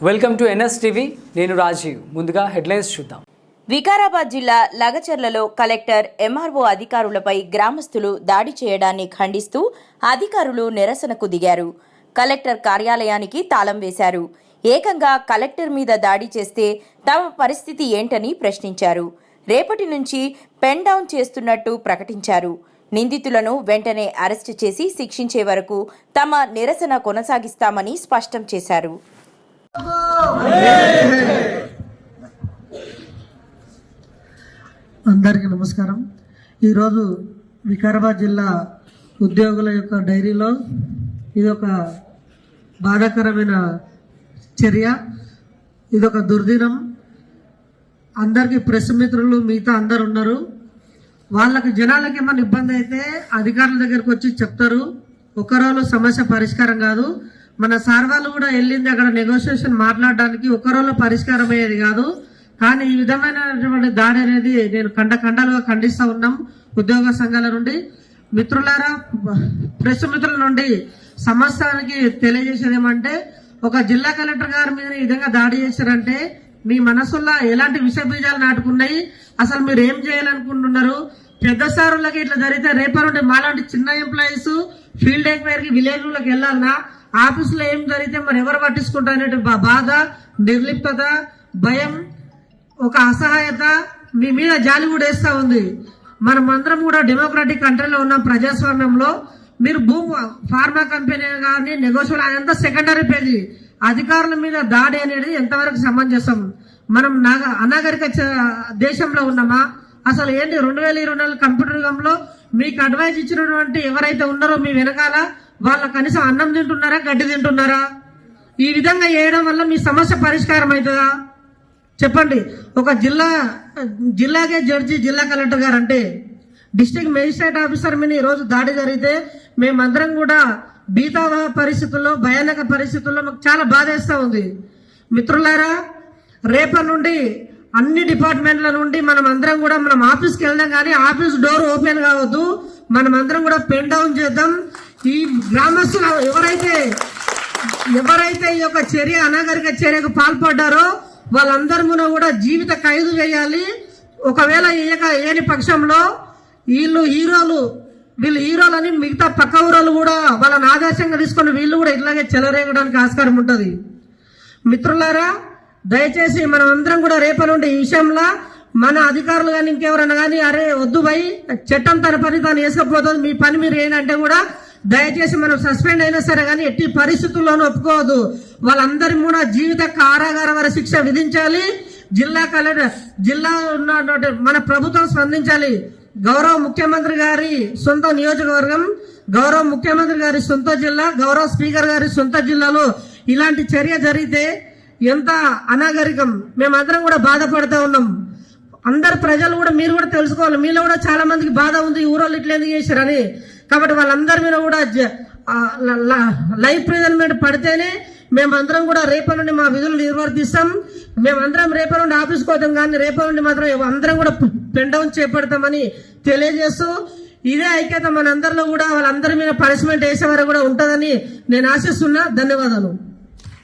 Welcome to NS TV. నేను రాజీవ్. ముందుగా headlines చూద్దాం. వికారాబాద్ జిల్లా లగచర్లలో కలెక్టర్ ఎంఆర్ఓ అధికారులపై గ్రామస్తులు దాడి చేయడాన్ని ఖండిస్తూ అధికారులు నిరసనకు దిగారు. కలెక్టర్ కార్యాలయానికి తాళం వేశారు. ఏకంగా కలెక్టర్ మీద దాడి చేస్తే తమ పరిస్థితి ఏంటని ప్రశ్నించారు. రేపటి నుంచి పెన్ డౌన్ చేస్తున్నట్టు ప్రకటించారు. నిందితులను వెంటనే అరెస్టు చేసి శిక్షించే వరకు తమ నిరసన కొనసాగిస్తామని స్పష్టం చేశారు. అందరికీ నమస్కారం. ఈరోజు వికారాబాద్ జిల్లా ఉద్యోగుల యొక్క డైరీలో ఇది ఒక బాధాకరమైన చర్య, ఇదొక దుర్దినం. అందరికీ ప్రెస్ మిత్రులు మిగతా అందరు ఉన్నారు. వాళ్ళకి జనాలకి ఏమైనా ఇబ్బంది అయితే అధికారుల దగ్గరకు వచ్చి చెప్తారు. ఒకరోజు సమస్య పరిష్కారం కాదు. మన సార్ వాళ్ళు కూడా వెళ్ళింది అక్కడ నెగోషియేషన్ మాట్లాడడానికి, ఒకరోజు పరిష్కారం అయ్యేది కాదు. కానీ ఈ విధమైనటువంటి దాడి అనేది నేను ఖండాలుగా ఖండిస్తూ ఉన్నాం. ఉద్యోగ సంఘాల నుండి మిత్రులారా, ప్రెస్ మిత్రుల నుండి సమస్యకి తెలియజేసేది ఏమంటే, ఒక జిల్లా కలెక్టర్ గారి మీద ఈ విధంగా దాడి చేశారంటే మీ మనసుల్లో ఎలాంటి విష బీజాలు నాటుకున్నాయి, అసలు మీరు ఏం చేయాలనుకుంటున్నారు? పెద్ద సారులకి ఇట్లా జరిగితే రేపటి నుండి మాలాంటి చిన్న ఎంప్లాయీస్ ఫీల్డ్ ఎంక్వైరీకి విలేజ్లకు వెళ్ళాలన్నా, ఆఫీసులో ఏం జరిగితే మరి ఎవరు పట్టించుకుంటారనే బాధ, నిర్లిప్తత, భయం, ఒక అసహాయత మీ మీద జాలి కూడా వేస్తూ ఉంది. మనమందరం కూడా డెమోక్రాటిక్ కంట్రీలో ఉన్నాం, ప్రజాస్వామ్యంలో. మీరు ఫార్మా కంపెనీ కానీ నెగోషియేషన్ అదంతా సెకండరీ పేజీ. అధికారుల మీద దాడి అనేది ఎంతవరకు సమంజసం? మనం అనాగరిక దేశంలో ఉన్నామా? అసలు ఏంటి 2024 కంప్యూటర్ యుగంలో మీకు అడ్వైజ్ ఇచ్చినటువంటి ఎవరైతే ఉన్నారో మీ వెనకాల, వాళ్ళ కనీసం అన్నం తింటున్నారా, గడ్డి తింటున్నారా? ఈ విధంగా చేయడం వల్ల మీ సమస్య పరిష్కారం అవుతుందా? చెప్పండి. ఒక జిల్లాకే జడ్జి జిల్లా కలెక్టర్ గారు అంటే, డిస్ట్రిక్ట్ మేజిస్ట్రేట్ ఆఫీసర్ మీద ఈరోజు దాడి జరిగితే మేమందరం కూడా భీతావహ పరిస్థితుల్లో, భయానక పరిస్థితుల్లో మాకు చాలా బాధేస్తూ ఉంది. మిత్రులారా, రేపటి నుండి అన్ని డిపార్ట్మెంట్ల నుండి మనం అందరం కూడా మనం ఆఫీస్కి వెళ్దాం, కానీ ఆఫీస్ డోర్ ఓపెన్ కావద్దు. మనం అందరం కూడా పెన్ డౌన్ చేద్దాం. ఈ గ్రామస్తులు ఎవరైతే ఈ యొక్క చర్య, అనాగరిక చర్యకు పాల్పడ్డారో వాళ్ళందరూ కూడా జీవిత ఖైదు వేయాలి. ఒకవేళ ఏని పక్షంలో వీళ్ళు హీరోలని మిగతా పక్క ఊరోళ్ళు కూడా వాళ్ళని ఆదర్శంగా తీసుకొని వీళ్ళు కూడా ఇట్లాగే చెలరేగడానికి ఆస్కారం ఉంటుంది. మిత్రులారా, దయచేసి మనం అందరం కూడా రేపటి నుండి ఈ విషయంలో మన అధికారులు కానీ ఇంకెవరన్నా కానీ, అరే వద్దు భయ్, చట్టం తన పని తాను వేసుకపోతుంది, మీ పని మీరు ఏంటంటే కూడా దయచేసి మనం సస్పెండ్ అయినా సరే కానీ ఎట్టి పరిస్థితుల్లోనూ ఒప్పుకోవద్దు. వాళ్ళందరి కూడా జీవిత కారాగార వరకు శిక్ష విధించాలి. జిల్లా కలెక్టర్, జిల్లా ఉన్న మన ప్రభుత్వం స్పందించాలి. గౌరవ ముఖ్యమంత్రి గారి సొంత నియోజకవర్గం, గౌరవ ముఖ్యమంత్రి గారి సొంత జిల్లా, గౌరవ స్పీకర్ గారి సొంత జిల్లాలో ఇలాంటి చర్య జరిగితే ఎంత అనాగరికం. మేమందరం కూడా బాధపడుతూ ఉన్నాం. అందరు ప్రజలు కూడా, మీరు కూడా తెలుసుకోవాలి, మీలో కూడా చాలా మందికి బాధ ఉంది, ఊరోళ్ళు ఇట్లా ఎందుకు చేశారని. కాబట్టి వాళ్ళందరి మీద కూడా లైఫ్ ప్రిజన్మెంట్ పడితేనే మేమందరం కూడా రేపటి నుండి మా విధులు నిర్వర్తిస్తాం. మేమందరం రేపటి నుండి ఆఫీస్కి పోతాం, కానీ రేపటి నుండి మాత్రం అందరం కూడా పెన్ డౌన్ చేపడతామని తెలియజేస్తూ, ఇదే ఐక్యత మనందరిలో కూడా వాళ్ళందరి మీద పనిష్మెంట్ వేసే వరకు కూడా ఉంటుందని నేను ఆశిస్తున్నా. ధన్యవాదాలు.